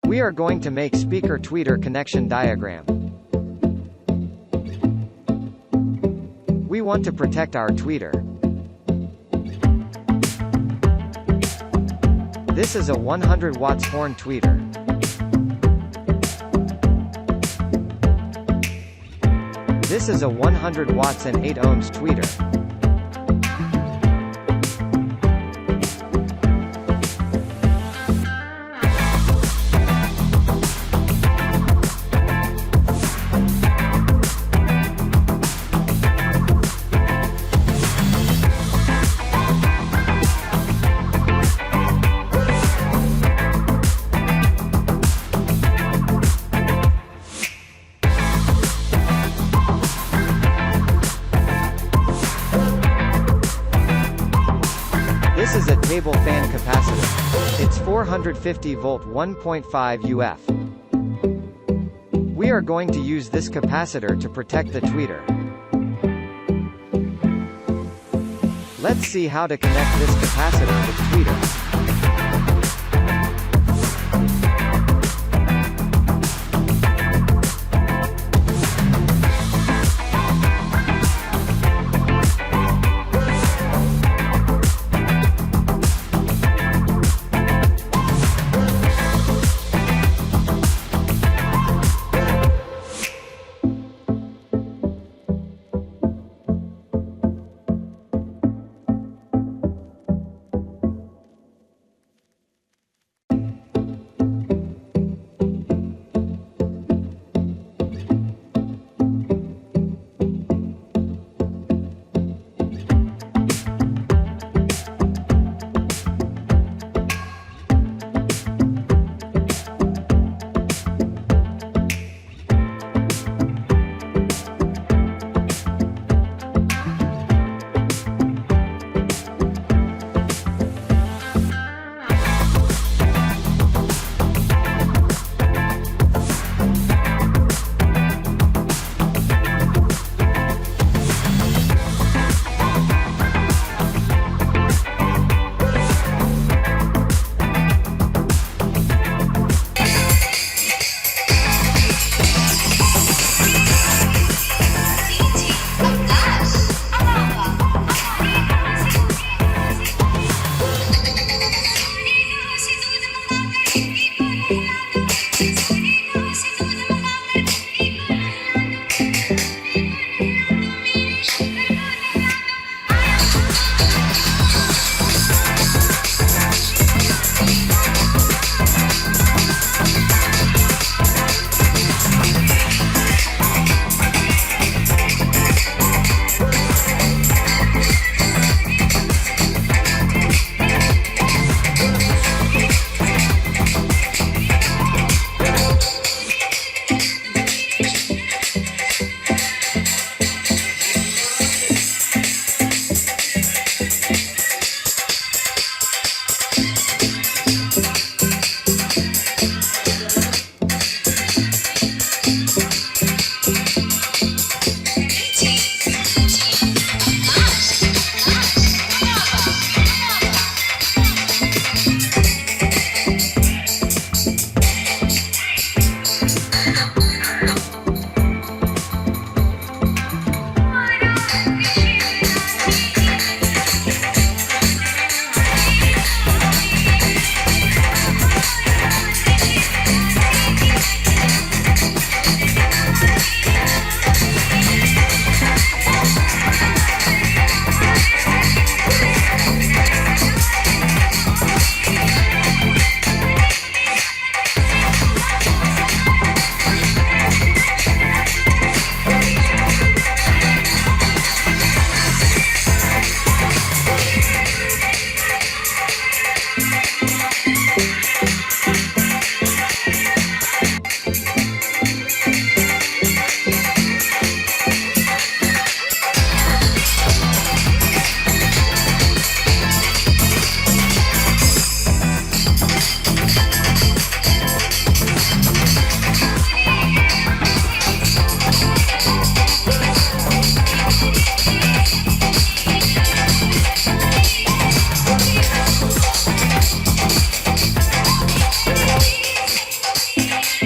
We are going to make speaker-tweeter connection diagram. We want to protect our tweeter. This is a 100 watts horn tweeter. This is a 100 watts and 8 ohms tweeter. This is a table fan capacitor. It's 450 volt 1.5 UF. We are going to use this capacitor to protect the tweeter. Let's see how to connect this capacitor with tweeter.